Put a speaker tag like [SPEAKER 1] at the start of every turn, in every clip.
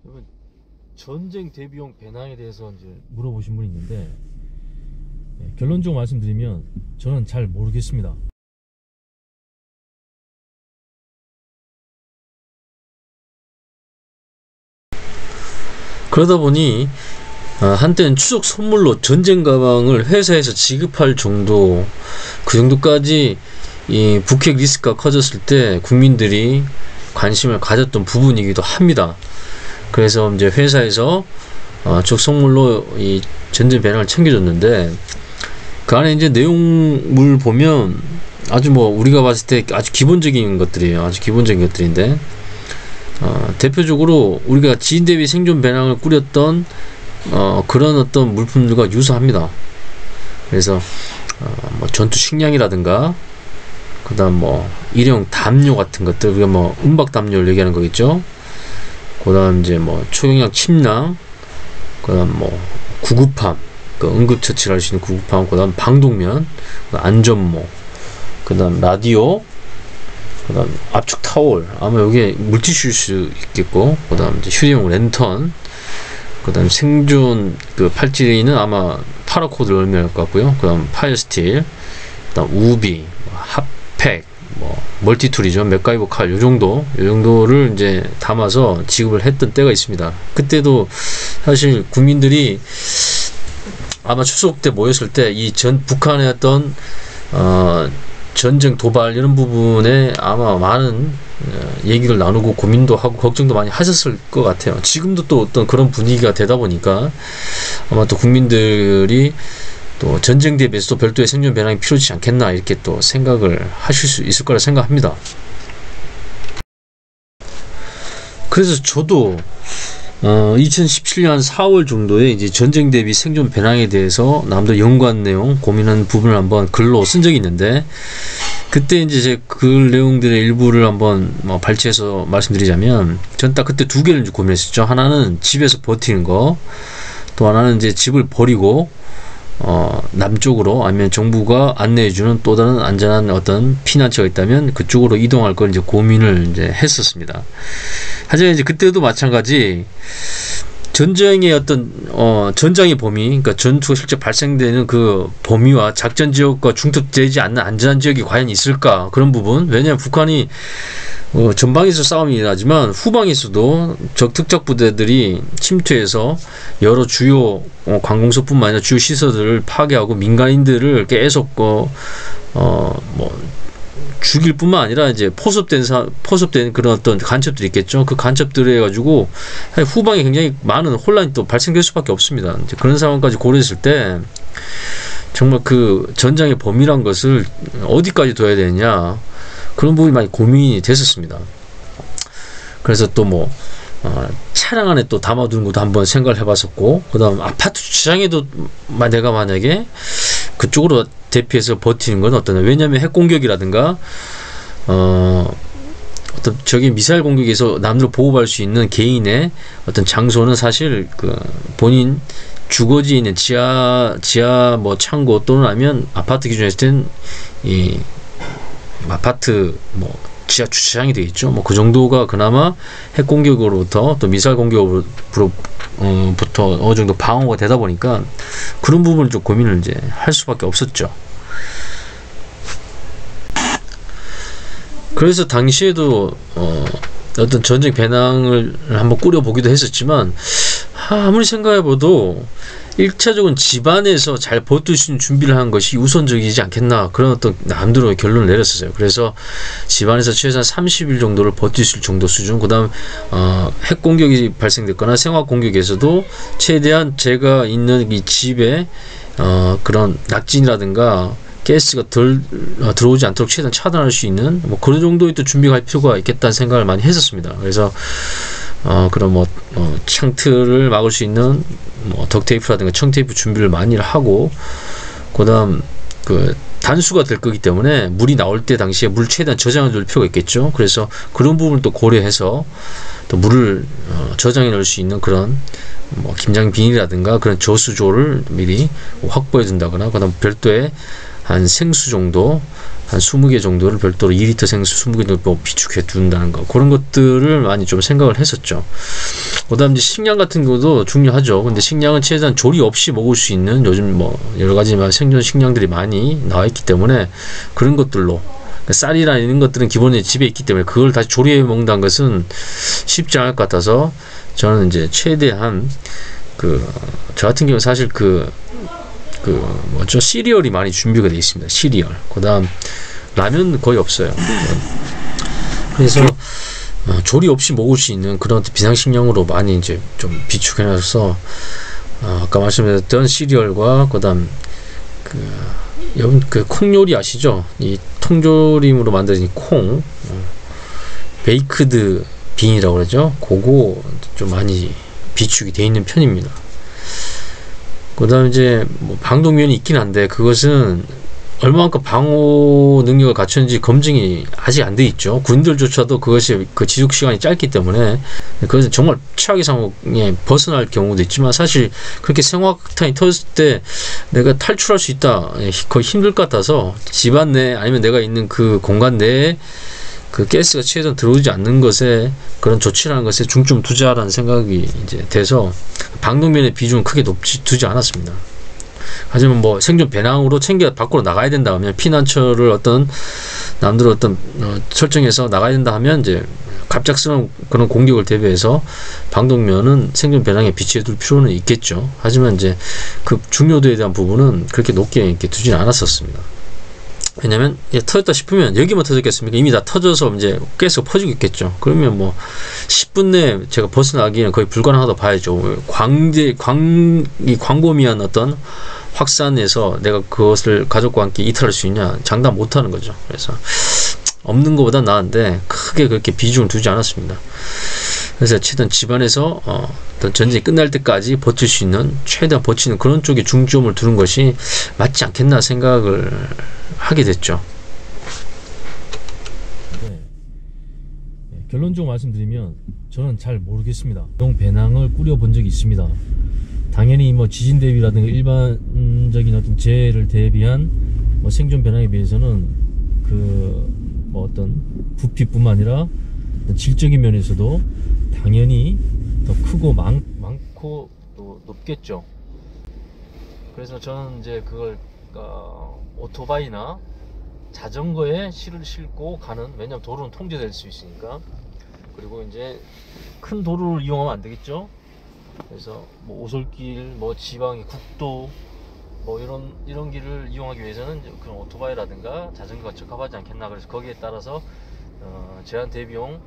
[SPEAKER 1] 그러면 전쟁 대비용 배낭에 대해서 이제 물어보신 분이 있는데, 네, 결론적으로 말씀드리면 저는 잘 모르겠습니다. 그러다 보니 한때는 추석 선물로 전쟁 가방을 회사에서 지급할 정도, 그 정도까지 이 북핵 리스크가 커졌을 때 국민들이 관심을 가졌던 부분이기도 합니다. 그래서 이제 회사에서 추석 선물로 이 전쟁 배낭을 챙겨줬는데, 그 안에 이제 내용물 보면 아주 뭐 우리가 봤을 때 아주 기본적인 것들이에요. 아주 기본적인 것들인데, 대표적으로 우리가 지인 대비 생존 배낭을 꾸렸던 그런 어떤 물품들과 유사합니다. 그래서 뭐 전투 식량이라든가, 그 다음 뭐 일회용 담요 같은 것들, 우리가 뭐 은박 담요를 얘기하는 거겠죠. 그 다음 이제 뭐 초경량 침낭, 그 다음 뭐 구급함, 그 응급처치를 할 수 있는 구급함, 그 다음 방독면, 안전모, 그 다음 라디오, 그 다음 압축 타올, 아마 여기에 물티슈일 수 있겠고, 그 다음 이제 휴대용 랜턴, 그 다음 생존 그 팔찌는 아마 파라코드를 의미할 것 같고요. 그 다음 파이어스틸, 그 다음 우비, 핫팩, 뭐 멀티툴이죠. 맥가이버 칼, 요 정도를 이제 담아서 지급을 했던 때가 있습니다. 그때도 사실 국민들이 아마 추석 때 모였을 때 이 북한의 어떤 전쟁 도발 이런 부분에 아마 많은 얘기를 나누고 고민도 하고 걱정도 많이 하셨을 것 같아요. 지금도 또 어떤 그런 분위기가 되다 보니까 아마 또 국민들이 또 전쟁 대비해서 또 별도의 생존 배낭이 필요하지 않겠나, 이렇게 또 생각을 하실 수 있을 거라 생각합니다. 그래서 저도 2017년 4월 정도에 이제 전쟁 대비 생존 배낭에 대해서 남들 연구한 내용 고민한 부분을 한번 글로 쓴 적이 있는데, 그때 이제 제 글 내용들의 일부를 한번 발췌해서 말씀드리자면, 전 딱 그때 두 개를 이제 고민했었죠. 하나는 집에서 버티는 거, 또 하나는 이제 집을 버리고 남쪽으로, 아니면 정부가 안내해주는 또 다른 안전한 어떤 피난처가 있다면 그쪽으로 이동할 걸 이제 고민을 이제 했었습니다. 하지만 이제 그때도 마찬가지, 전쟁의 어떤 전장의 범위, 그러니까 전투가 실제 발생되는 그 범위와 작전 지역과 중첩되지 않는 안전한 지역이 과연 있을까, 그런 부분. 왜냐하면 북한이 전방에서 싸움이 일어나지만 후방에서도 적 특적 부대들이 침투해서 여러 주요 관공서뿐만 아니라 주요 시설들을 파괴하고 민간인들을 계속 죽일 뿐만 아니라 이제 포섭된 그런 어떤 간첩들이 있겠죠. 그 간첩들을 해가지고 후방에 굉장히 많은 혼란이 또 발생될 수밖에 없습니다. 이제 그런 상황까지 고려했을 때 정말 그 전장의 범위란 것을 어디까지 둬야 되느냐, 그런 부분이 많이 고민이 됐었습니다. 그래서 또 뭐 차량 안에 또 담아두는 것도 한번 생각을 해봤었고, 그 다음 아파트 주차장에도 내가 만약에 그쪽으로 대피해서 버티는 건 어떠냐. 왜냐하면 핵 공격이라든가 어떤 적의 미사일 공격에서 남들을 보호할 수 있는 개인의 어떤 장소는 사실 그 본인 주거지에 있는 지하 뭐 창고, 또는 아니면 아파트 기준에서 된 이 아파트 뭐 지하 주차장이 되겠죠. 뭐 그 정도가 그나마 핵 공격으로부터 또 미사일 공격으로부터 어느 정도 방어가 되다 보니까 그런 부분을 좀 고민을 이제 할 수밖에 없었죠. 그래서 당시에도 어떤 전쟁 배낭을 한번 꾸려보기도 했었지만, 아무리 생각해봐도 1차적으로 집안에서 잘 버틸 수 있는 준비를 하는 것이 우선적이지 않겠나, 그런 어떤 남들의 결론을 내렸었어요. 그래서 집안에서 최소한 30일 정도를 버틸 수 있을 정도 수준, 그 다음 핵 공격이 발생됐거나 생화 공격에서도 최대한 제가 있는 이 집에 그런 낙진이라든가 가스가 덜 들어오지 않도록 최대한 차단할 수 있는 뭐 그런 정도의 또 준비가 할 필요가 있겠다는 생각을 많이 했었습니다. 그래서 그런 창틀을 막을 수 있는 덕테이프라든가 청테이프 준비를 많이 하고, 그 다음 그 단수가 될 거기 때문에 물이 나올 때 당시에 물 최대한 저장해 둘 필요가 있겠죠. 그래서 그런 부분을 또 고려해서 또 물을 저장해 놓을 수 있는 그런 김장 비닐이라든가 그런 저수조를 미리 확보해 둔다거나, 그 다음 별도의 한 생수 정도, 한 20개 정도를 별도로 2리터 생수 20개 정도 비축해 둔다는 거, 그런 것들을 많이 좀 생각을 했었죠. 그 다음 이제 식량 같은 것도 중요하죠. 근데 식량은 최대한 조리 없이 먹을 수 있는, 요즘 뭐 여러 가지 생존 식량들이 많이 나와 있기 때문에 그런 것들로, 쌀이나 이런 것들은 기본에 집에 있기 때문에 그걸 다시 조리해 먹는다는 것은 쉽지 않을 것 같아서, 저는 이제 최대한 저 같은 경우 사실 뭐죠, 시리얼이 많이 준비가 되어 있습니다. 시리얼. 그 다음 라면 거의 없어요. 그래서 조리 없이 먹을 수 있는 그런 비상식량으로 많이 이제 좀 비축해놔서, 아까 말씀드렸던 시리얼과 그 다음 여러분 콩 요리 아시죠? 이 통조림으로 만든 이 콩, 베이크드 빈이라고 그러죠. 그거 좀 많이 비축이 되어 있는 편입니다. 그 다음 이제 뭐 방독면이 있긴 한데, 그것은 얼마만큼 방호 능력을 갖췄는지 검증이 아직 안 돼 있죠. 군인들조차도 그것이 지속 시간이 짧기 때문에 그것은 정말 최악의 상황에 벗어날 경우도 있지만, 사실 그렇게 생화학탄이 터졌을 때 내가 탈출할 수 있다, 거의 힘들 것 같아서 집안 내 아니면 내가 있는 그 공간 내에 그 가스가 최대한 들어오지 않는 것에, 그런 조치라는 것에 중점 투자라는 생각이 이제 돼서 방독면의 비중은 크게 두지 않았습니다. 하지만 뭐 생존 배낭으로 챙겨 밖으로 나가야 된다 하면, 피난처를 남들 설정해서 나가야 된다 하면, 이제 갑작스러운 그런 공격을 대비해서 방독면은 생존 배낭에 비치해 둘 필요는 있겠죠. 하지만 이제 그 중요도에 대한 부분은 그렇게 높게 이렇게 두지는 않았었습니다. 왜냐면 터졌다 싶으면 여기만 터졌겠습니까? 이미 다 터져서 이제 가스가 퍼지고 있겠죠. 그러면 뭐 10분 내에 제가 벗어나기는 거의 불가능하다고 봐야죠. 광범위한 어떤 확산에서 내가 그것을 가족과 함께 이탈할 수 있냐, 장담 못하는 거죠. 그래서 없는 것보다 나은데 크게 그렇게 비중을 두지 않았습니다. 그래서 최대한 집안에서 어떤 전쟁이 끝날 때까지 버틸 수 있는, 최대한 버티는 그런 쪽에 중점을 두는 것이 맞지 않겠나 생각을 하게 됐죠.
[SPEAKER 2] 네. 결론적으로 말씀드리면 저는 잘 모르겠습니다. 배낭을 꾸려본 적이 있습니다. 당연히 뭐 지진 대비라든가 일반적인 어떤 재해를 대비한 뭐 생존 배낭에 비해서는 뭐 어떤 부피뿐만 아니라 질적인 면에서도 당연히 더 크고 많고 또 높겠죠. 그래서 저는 이제 그걸 오토바이나 자전거에 실을 싣고 가는, 왜냐면 도로는 통제될 수 있으니까. 그리고 이제 큰 도로를 이용하면 안 되겠죠. 그래서 뭐 오솔길, 뭐 지방의 국도, 뭐 이런 길을 이용하기 위해서는 그런 오토바이라든가 자전거가 적합하지 않겠나. 그래서 거기에 따라서 제한 대비가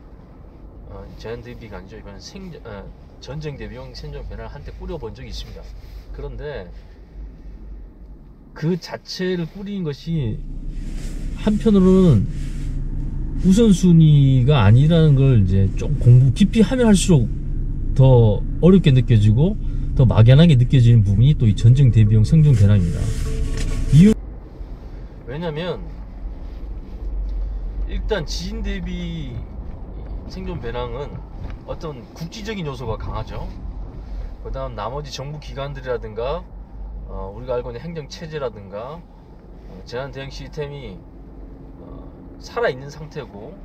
[SPEAKER 2] 아니죠. 이건 전쟁 대비용 생존 배낭을 한때 꾸려본 적이 있습니다. 그런데 그 자체를 꾸리는 것이 한편으로는 우선순위가 아니라는 걸 이제 좀 공부 깊이 하면 할수록 더 어렵게 느껴지고 더 막연하게 느껴지는 부분이 또 이 전쟁 대비용 생존 배낭입니다. 왜냐면 일단 지진 대비 생존 배낭은 어떤 국지적인 요소가 강하죠. 그 다음 나머지 정부 기관들이라든가 우리가 알고 있는 행정체제라든가 재난 대응 시스템이 살아있는 상태고,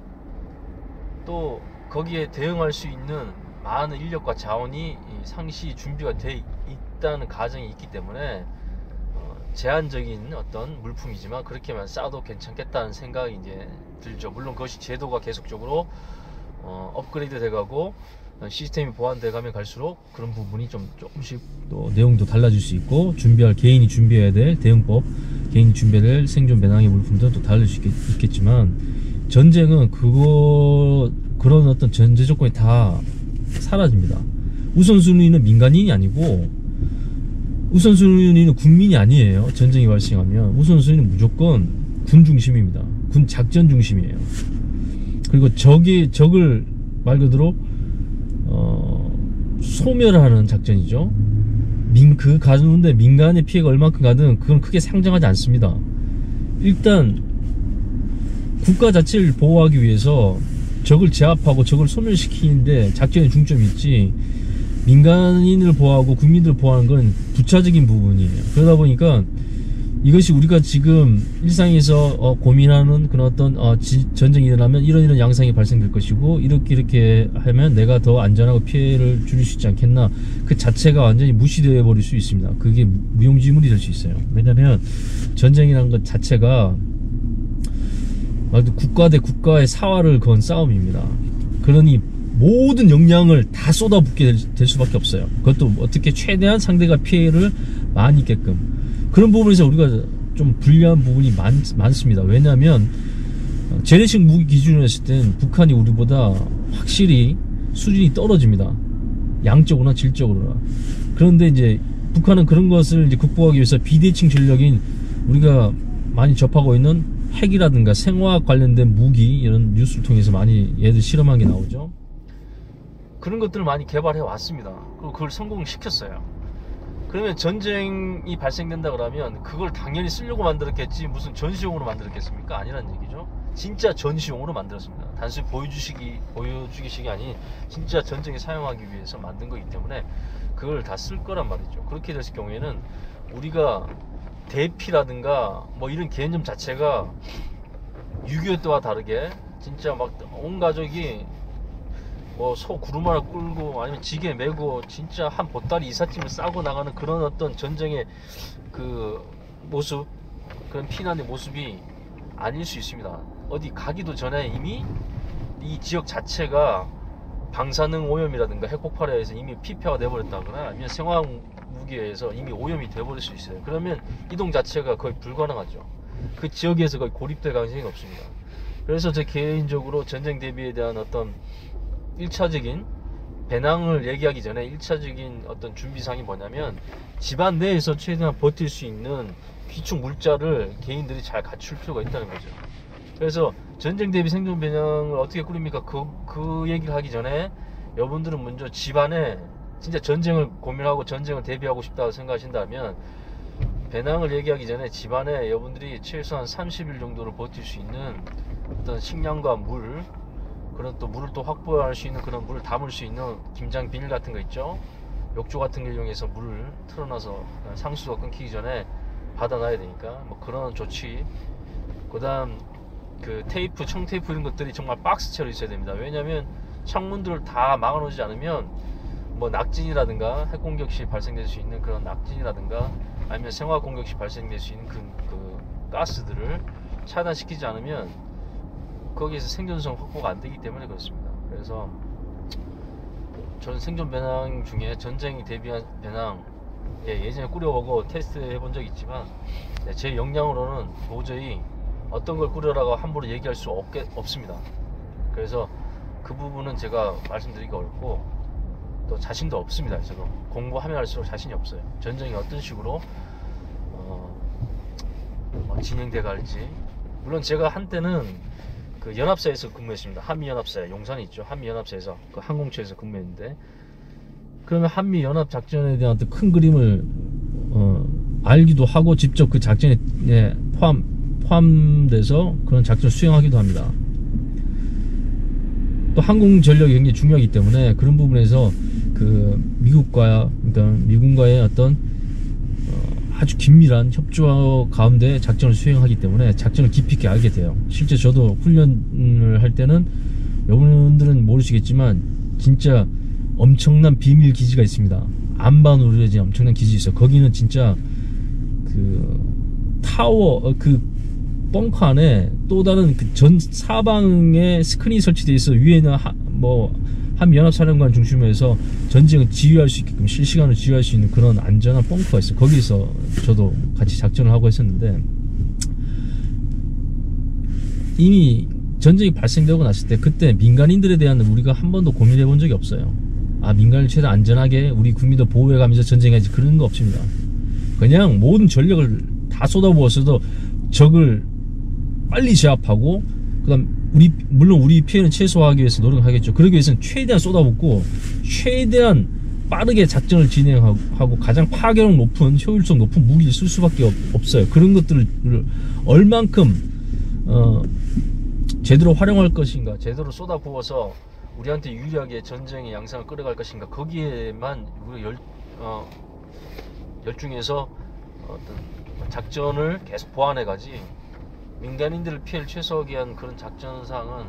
[SPEAKER 2] 또 거기에 대응할 수 있는 많은 인력과 자원이 상시 준비가 돼 있다는 가정이 있기 때문에 제한적인 어떤 물품이지만 그렇게만 싸도 괜찮겠다는 생각이 이제 들죠. 물론 그것이 제도가 계속적으로 업그레이드 돼가고 시스템이 보완돼 가면 갈수록 그런 부분이 조금씩 또 내용도 달라질 수 있고, 개인이 준비해야 될 대응법, 개인이 준비해야 될 생존 배낭의 물품도 또 달라질 수 있겠지만, 전쟁은 그런 어떤 전제 조건이 다 사라집니다. 우선순위는 민간인이 아니고 우선순위는 국민이 아니에요. 전쟁이 발생하면 우선순위는 무조건 군 중심입니다. 군 작전 중심이에요. 그리고 적을 말 그대로 소멸하는 작전이죠. 그 가운데 민간의 피해가 얼마큼 가든 그건 크게 상정하지 않습니다. 일단 국가 자체를 보호하기 위해서 적을 제압하고 적을 소멸시키는데 작전에 중점이 있지, 민간인을 보호하고 국민들을 보호하는 건 부차적인 부분이에요. 그러다 보니까
[SPEAKER 1] 이것이 우리가 지금 일상에서 고민하는 그런 어떤 전쟁이 일어나면 이런 양상이 발생될 것이고 이렇게 하면 내가 더 안전하고 피해를 줄일 수 있지 않겠나, 그 자체가 완전히 무시되어 버릴 수 있습니다. 그게 무용지물이 될 수 있어요. 왜냐하면 전쟁이라는 것 자체가 국가 대 국가의 사활을 건 싸움입니다. 그러니 모든 역량을 다 쏟아붓게 될 수밖에 없어요. 그것도 어떻게 최대한 상대가 피해를 많이 입게끔. 그런 부분에서 우리가 좀 불리한 부분이 많습니다. 왜냐하면 재래식 무기 기준으로 했을 땐 북한이 우리보다 확실히 수준이 떨어집니다. 양적으로나 질적으로나. 그런데 이제 북한은 그런 것을 이제 극복하기 위해서 비대칭 전력인 우리가 많이 접하고 있는 핵이라든가 생화학 관련된 무기, 이런 뉴스를 통해서 많이 얘들 실험한 게 나오죠. 그런 것들을 많이 개발해 왔습니다. 그리고 그걸 성공시켰어요. 그러면 전쟁이 발생된다 그러면 그걸 당연히 쓰려고 만들었겠지 무슨 전시용으로 만들었겠습니까? 아니란 얘기죠. 진짜 전시용으로 만들었습니다. 단순히 보여주기식이 아닌 진짜 전쟁에 사용하기 위해서 만든 거기 때문에 그걸 다 쓸 거란 말이죠. 그렇게 됐을 경우에는 우리가 대피라든가 뭐 이런 개념 자체가 6.25 때와 다르게 진짜 막 온 가족이 뭐 소 구름 하나 끌고 아니면 지게 메고 진짜 한 보따리 이삿짐을 싸고 나가는 그런 어떤 전쟁의 그 모습, 그런 피난의 모습이 아닐 수 있습니다. 어디 가기도 전에 이미 이 지역 자체가 방사능 오염이라든가 핵폭발에 의해서 이미 피폐가 돼버렸다거나 아니면 생화학 무기에 의해서 이미 오염이 돼버릴 수 있어요. 그러면 이동 자체가 거의 불가능하죠. 그 지역에서 거의 고립될 가능성이 없습니다. 그래서 제 개인적으로 전쟁 대비에 대한 어떤 1차적인 배낭을 얘기하기 전에 1차적인 어떤 준비사항이 뭐냐면 집안 내에서 최대한 버틸 수 있는 기축 물자를 개인들이 잘 갖출 필요가 있다는 거죠. 그래서 전쟁 대비 생존 배낭을 어떻게 꾸립니까? 그 얘기를 하기 전에 여러분들은 먼저 집안에 진짜 전쟁을 고민하고 전쟁을 대비하고 싶다고 생각하신다면 배낭을 얘기하기 전에 집안에 여러분들이 최소한 30일 정도를 버틸 수 있는 어떤 식량과 물, 그런 또 물을 또 확보할 수 있는 그런 물을 담을 수 있는 김장 비닐 같은 거 있죠. 욕조 같은 걸 이용해서 물을 틀어놔서 상수가 끊기기 전에 받아놔야 되니까 뭐 그런 조치. 그 다음 그 테이프, 청테이프 이런 것들이 정말 박스채로 있어야 됩니다. 왜냐하면 창문들을 다 막아놓지 않으면 뭐 낙진이라든가 핵공격 시 발생될 수 있는 그런 낙진이라든가 아니면 생화학 공격 시 발생될 수 있는 그 가스들을 차단시키지 않으면 거기에서 생존성 확보가 안 되기 때문에 그렇습니다. 그래서 저는 생존 배낭 중에 전쟁이 대비한 배낭 예전에 꾸려보고 테스트 해본 적이 있지만 제 역량으로는 도저히 어떤 걸 꾸려라고 함부로 얘기할 수 없습니다. 그래서 그 부분은 제가 말씀드리기가 어렵고 또 자신도 없습니다. 저도 공부하면 할수록 자신이 없어요. 전쟁이 어떤 식으로 진행돼 갈지. 물론 제가 한때는 그 연합사에서 근무했습니다. 한미연합사에 용산에 있죠. 한미연합사에서 그 항공처에서 근무했는데, 그러면 한미연합 작전에 대한 어떤 큰 그림을 알기도 하고 직접 그 작전에 포함돼서 그런 작전을 수행하기도 합니다. 또 항공전력이 굉장히 중요하기 때문에 그런 부분에서 그 미군과의 어떤 아주 긴밀한 협조 가운데 작전을 수행하기 때문에 작전을 깊이 있게 알게 돼요. 실제 저도 훈련을 할 때는 여러분들은 모르시겠지만 진짜 엄청난 비밀 기지가 있습니다. 안반으로 이루어진 엄청난 기지 있어요. 거기는 진짜 그 타워 그 벙커 안에 또 다른 그 전 사방에 스크린이 설치되어 있어. 위에는 한미연합사령관 중심에서 전쟁을 지휘할 수 있게끔 실시간으로 지휘할 수 있는 그런 안전한 벙커가 있어요. 거기서 저도 같이 작전을 하고 했었는데, 이미 전쟁이 발생되고 났을 때 그때 민간인들에 대한 우리가 한 번도 고민해 본 적이 없어요. 민간을 최대한 안전하게 우리 국민들 보호해 가면서 전쟁해야지, 그런 거 없습니다. 그냥 모든 전력을 다 쏟아부었어도 적을 빨리 제압하고, 그다음 물론 우리 피해는 최소화하기 위해서 노력하겠죠. 그러기 위해서는 최대한 쏟아붓고 최대한 빠르게 작전을 진행하고 가장 파괴력 높은, 효율성 높은 무기를 쓸 수밖에 없어요. 그런 것들을 얼만큼 제대로 활용할 것인가, 제대로 쏟아부어서 우리한테 유리하게 전쟁의 양상을 끌어갈 것인가, 거기에만 우리가 열중해서 어떤
[SPEAKER 2] 작전을 계속 보완해가지 민간인들을 피해를 최소화하기 위한 그런 작전사항은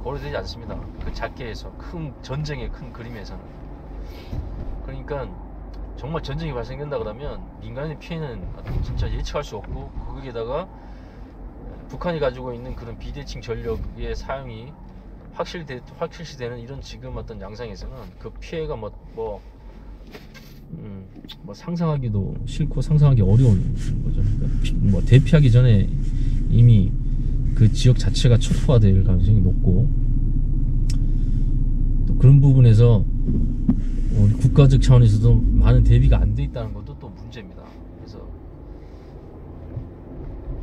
[SPEAKER 2] 고려되지 않습니다. 그 작계에서 큰 전쟁의 큰 그림에서는. 그러니까 정말 전쟁이 발생된다 그러면 민간인 피해는 진짜 예측할 수 없고, 거기에다가 북한이 가지고 있는 그런 비대칭 전력의 사용이 확실시되는 이런 지금 어떤 양상에서는 그 피해가 뭐 상상하기도 싫고 상상하기 어려운 거죠. 그러니까 뭐 대피하기 전에 이미 그 지역 자체가 초토화될 가능성이 높고, 또 그런 부분에서 우리 국가적 차원에서도 많은 대비가 안 돼 있다는 것도 또 문제입니다. 그래서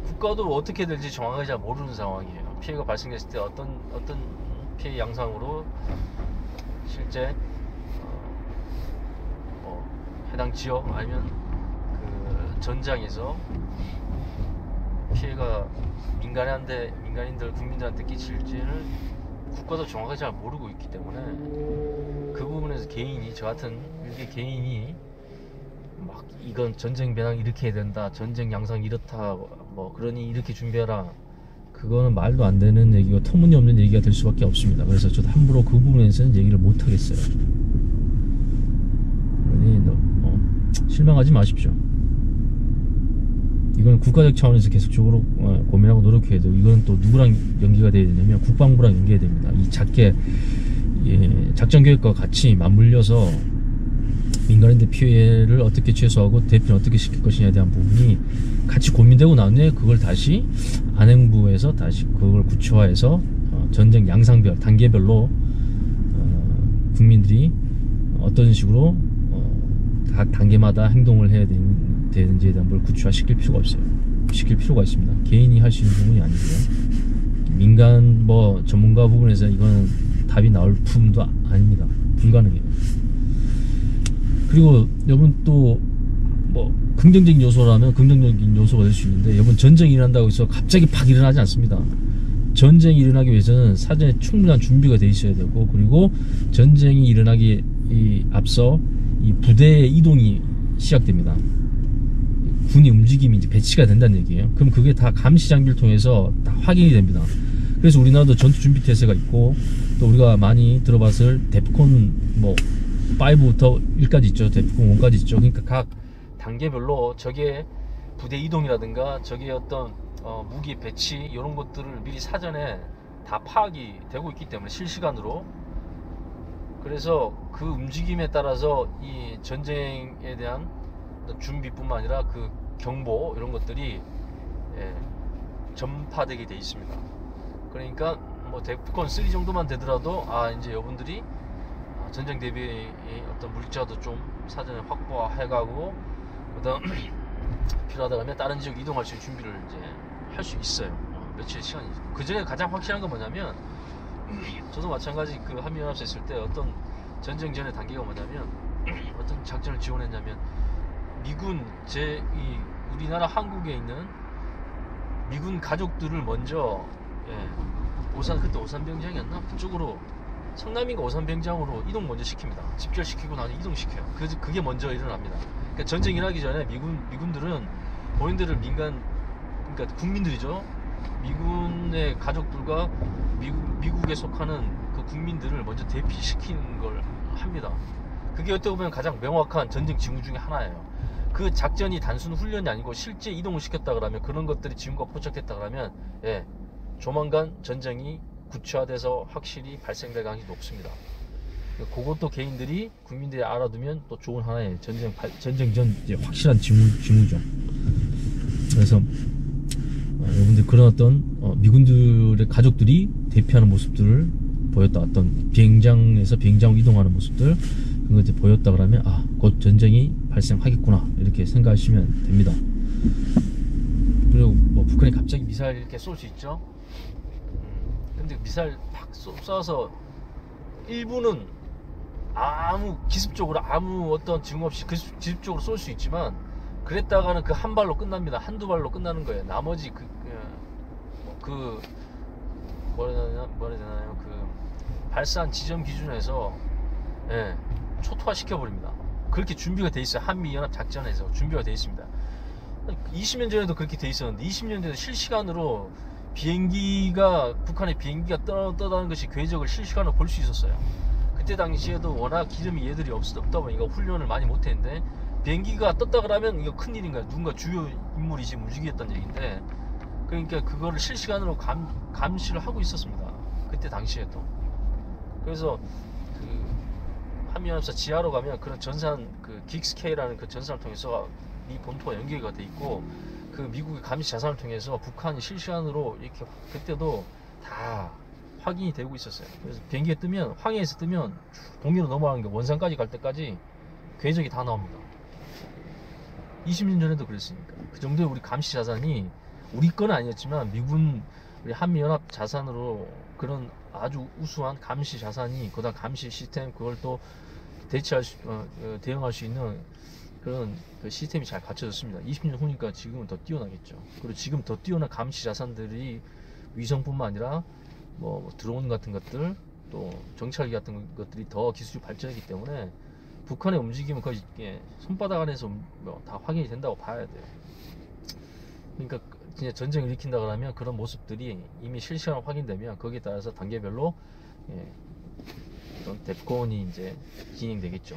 [SPEAKER 2] 국가도 어떻게 될지 정확하게 잘 모르는 상황이에요. 피해가 발생했을 때 어떤 피해 양상으로 실제 해당 지역 아니면 그 전장에서 피해가 민간인들 국민들한테 끼칠지를 국가도 정확하게 잘 모르고 있기 때문에, 그 부분에서 저 같은 일개 개인이 막 이건 전쟁 배낭 이렇게 해야 된다, 전쟁 양상 이렇다, 뭐 그러니 이렇게 준비해라, 그거는 말도 안 되는 얘기고 터무니없는 얘기가 될 수밖에 없습니다. 그래서 저도 함부로 그 부분에서는 얘기를 못 하겠어요. 그러니 실망하지 마십시오. 이건 국가적 차원에서 계속적으로 고민하고 노력해야 돼요. 이건 또 누구랑 연계가 돼야 되냐면 국방부랑 연계해야 됩니다. 이 작전 계획과 같이 맞물려서 민간인들 피해를 어떻게 최소화하고 대피는 어떻게 시킬 것이냐에 대한 부분이 같이 고민되고 난 후에 그걸 다시 안행부에서 다시 그걸 구체화해서 전쟁 양상별 단계별로 국민들이 어떤 식으로 각 단계마다 행동을 해야 되는지에 대한 걸 구체화시킬 필요가 있습니다. 개인이 할 수 있는 부분이 아니고요. 민간 전문가 부분에서 이거는 답이 나올 부분도 아닙니다. 불가능해요. 그리고 여러분 또 긍정적인 요소라면 긍정적인 요소가 될 수 있는데, 여러분 전쟁이 일어난다고 해서 갑자기 팍 일어나지 않습니다. 전쟁이 일어나기 위해서는 사전에 충분한 준비가 돼 있어야 되고, 그리고 전쟁이 일어나기 앞서 이 부대의 이동이 시작됩니다. 군이 움직임이 이제 배치가 된다는 얘기예요. 그럼 그게 다 감시 장비를 통해서 다 확인이 됩니다. 그래서 우리나라도 전투 준비 태세가 있고, 또 우리가 많이 들어봤을 데프콘 5부터 1까지 있죠. 데프콘 1까지 있죠. 그러니까 각 단계별로 적의 부대 이동이라든가 적의 어떤 무기 배치 이런 것들을 미리 사전에 다 파악이 되고 있기 때문에 실시간으로. 그래서 그 움직임에 따라서 이 전쟁에 대한 준비뿐만 아니라 그 경보 이런 것들이 전파되게 돼 있습니다. 그러니까 데프콘 3 정도만 되더라도 이제 여러분들이 전쟁 대비의 어떤 물자도 좀 사전에 확보해가고, 그다음 필요하다면 다른 지역 이동할 수 있는 준비를 이제 할 수 있어요. 며칠 시간이. 그 전에 가장 확실한 건 뭐냐면, 저도 마찬가지 그 한미연합사 있을 때 어떤 전쟁 전의 단계가 뭐냐면 어떤 작전을 지원했냐면, 미군 우리나라 한국에 있는 미군 가족들을 먼저 그때 오산병장이었나? 그쪽으로 성남인가 오산병장으로 이동 먼저 시킵니다. 집결시키고 나서 이동시켜요. 그게 먼저 일어납니다. 그러니까 전쟁이 일어나기 전에 미군들은 본인들을 그러니까 국민들이죠. 미군의 가족들과 미국에 속하는 그 국민들을 먼저 대피시키는 걸 합니다. 그게 어떻게 보면 가장 명확한 전쟁 징후 중에 하나예요. 그 작전이 단순 훈련이 아니고 실제 이동을 시켰다 그러면, 그런 것들이 징후가 포착됐다 그러면 조만간 전쟁이 구체화돼서 확실히 발생될 가능성이 높습니다. 그것도 국민들이 알아두면 또 좋은 하나의 전쟁 전 이제 확실한 징후죠. 그래서 여러분들 그런 어떤 미군들의 가족들이 대피하는 모습들을 보였다, 어떤 비행장에서 비행장으로 이동하는 모습들, 그런 것들이 보였다 그러면 곧 전쟁이 발생하겠구나 이렇게 생각하시면 됩니다. 그리고 북한이 갑자기 미사일 이렇게 쏠 수 있죠. 근데 미사일 팍 쏴서 일부는 기습적으로 아무 어떤 징후 없이 기습적으로 쏠 수 있지만, 그랬다가는 그 한 발로 끝납니다. 한두 발로 끝나는 거예요. 나머지 뭐라 해야 되나요? 그 발사한 지점 기준에서 초토화 시켜버립니다. 그렇게 준비가 돼 있어요. 한미연합 작전에서 준비가 돼 있습니다. 20년 전에도 그렇게 돼 있었는데 20년 전에 실시간으로 비행기가 북한의 비행기가 떠다는 것이 궤적을 실시간으로 볼 수 있었어요. 그때 당시에도 워낙 기름이 얘들이 없다 보니까 훈련을 많이 못했는데 비행기가 떴다 그러면 이거 큰일인 거야. 누군가 주요 인물이 지금 움직였다는 얘기인데 그러니까 그거를 실시간으로 감시를 하고 있었습니다. 그때 당시에도. 그래서 그 한미연합사 지하로 가면 그런 전산 그 긱스케이라는 그 전산을 통해서 미 본토와 연계가 돼 있고 그 미국의 감시 자산을 통해서 북한이 실시간으로 이렇게 그때도 다 확인이 되고 있었어요. 그래서 비행기가 뜨면 황해에서 뜨면 동해로 넘어가는 게 원산까지 갈 때까지 궤적이 다 나옵니다. 20년 전에도 그랬으니까 그 정도의 우리 감시 자산이 우리 건 아니었지만 미군 우리 한미연합 자산으로 그런 아주 우수한 감시 자산이 그다음 감시 시스템 그걸 또 대응할 수 있는 그런 그 시스템이 잘 갖춰졌습니다. 20년 후니까 지금은 더 뛰어나겠죠. 그리고 지금 더 뛰어난 감시 자산들이 위성뿐만 아니라 뭐 드론 같은 것들 또 정찰기 같은 것들이 더 기술이 발전했기 때문에 북한의 움직임은 거의 손바닥 안에서 다 확인이 된다고 봐야 돼요. 그러니까 진짜 전쟁을 일으킨다 그러면 그런 모습들이 이미 실시간으로 확인되면 거기에 따라서 단계별로 어떤 뎁콘이 이제 진행되겠죠.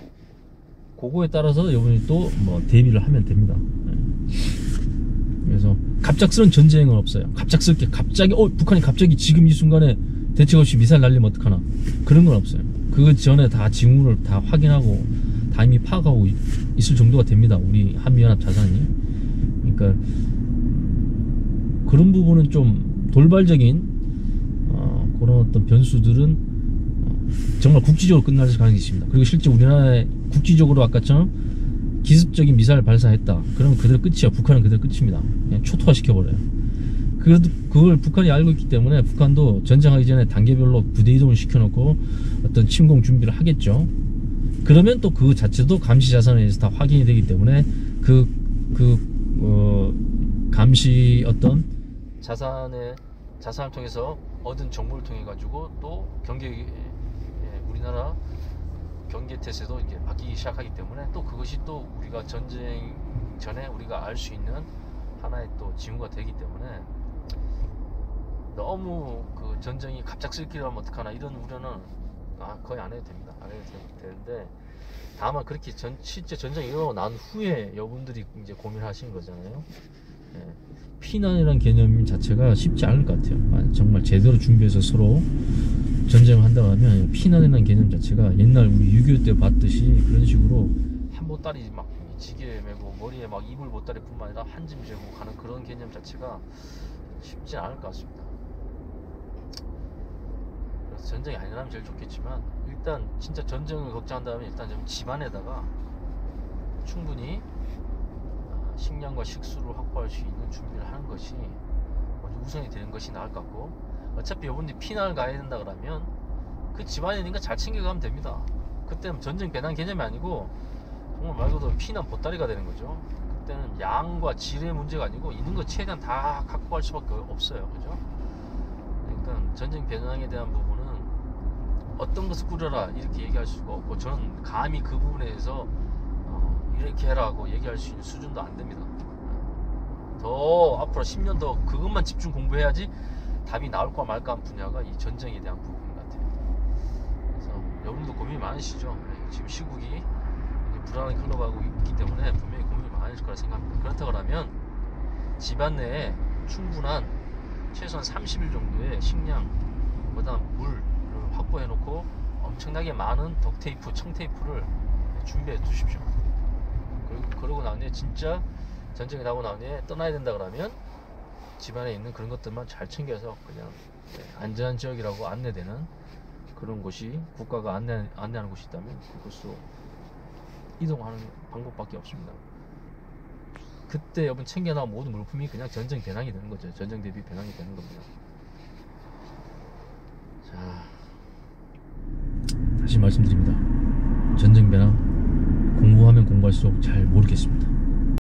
[SPEAKER 2] 그거에 따라서 여러분이 또 뭐 대비를 하면 됩니다. 그래서 갑작스러운 전쟁은 없어요. 갑작스럽게 갑자기 북한이 갑자기 지금 이 순간에 대책 없이 미사일 날리면 어떡하나 그런 건 없어요. 그 전에 다 징후를 다 확인하고 다 이미 파악하고 있을 정도가 됩니다. 우리 한미연합 자산이. 그러니까 그런 부분은 좀 돌발적인 그런 어떤 변수들은 정말 국지적으로 끝날 가능성이 있습니다. 그리고 실제 우리나라에 국지적으로 아까처럼 기습적인 미사일 발사했다. 그러면 그대로 끝이야. 북한은 그대로 끝입니다. 그냥 초토화시켜버려요. 그래도 그걸 북한이 알고 있기 때문에 북한도 전쟁하기 전에 단계별로 부대 이동을 시켜놓고 어떤 침공 준비를 하겠죠. 그러면 또 그 자체도 감시 자산에 의해서 다 확인이 되기 때문에 감시 어떤 자산을 통해서 얻은 정보를 통해 가지고 또 우리나라 경계태세도 이제 바뀌기 시작하기 때문에 또 그것이 또 우리가 전쟁 전에 우리가 알 수 있는 하나의 또 징후가 되기 때문에 너무 그 전쟁이 갑작스럽게 하면 어떡하나 이런 우려는 거의 안 해도 됩니다. 안 해도 되는데 다만 그렇게 실제 전쟁이 일어나고 난 후에 여러분들이 이제 고민하신 거잖아요. 피난이라는 개념 자체가 쉽지 않을 것 같아요. 정말 제대로 준비해서 서로 전쟁을 한다고 하면 피난이라는 개념 자체가 옛날 우리 6.25 때 봤듯이 그런 식으로 한 보따리 막 지게 메고 머리에 막 이불 보따리뿐만 아니라 한 짐 재고 가는 그런 개념 자체가 쉽지 않을 것 같습니다. 그래서 전쟁이 아니라면 제일 좋겠지만 일단 진짜 전쟁을 걱정한다면 일단 좀 집안에다가 충분히 식량과 식수를 확보할 수 있는 준비를 하는 것이 먼저 우선이 되는 것이 나을 것 같고 어차피 여러분들이 피난을 가야 된다 그러면 그 집안에 있는 거 잘 챙겨가면 됩니다. 그때는 전쟁 배낭 개념이 아니고 정말 말 그대로 피난 보따리가 되는 거죠. 그때는 양과 질의 문제가 아니고 있는 거 최대한 다 갖고 갈 수밖에 없어요. 그죠? 그러니까 전쟁 배낭에 대한 부분은 어떤 것을 꾸려라 이렇게 얘기할 수가 없고 저는 감히 그 부분에 대해서 이렇게 해라고 얘기할 수 있는 수준도 안 됩니다. 더 앞으로 10년 더 그것만 집중 공부해야지 답이 나올까 말까 한 분야가 이 전쟁에 대한 부분 같아요. 그래서 여러분도 고민이 많으시죠? 지금 시국이 불안하게 흘러가고 있기 때문에 분명히 고민이 많으실 거라 생각합니다. 그렇다고 하면 집안 내에 충분한 최소한 30일 정도의 식량, 그다음 물을 확보해 놓고 엄청나게 많은 덕테이프, 청테이프를 준비해 두십시오. 그러고 나온 뒤에 진짜 전쟁이 나고 나온 뒤에 떠나야 된다 그러면 집안에 있는 그런 것들만 잘 챙겨서 그냥 안전한 지역이라고 안내되는 그런 곳이 국가가 안내하는 곳이 있다면 그곳으로 이동하는 방법밖에 없습니다. 그때 여러분 챙겨나온 모든 물품이 그냥 전쟁 배낭이 되는 거죠. 전쟁 대비 배낭이 되는 겁니다. 자, 다시 말씀드립니다. 전쟁 배낭 공부하면 공부할수록 잘 모르겠습니다.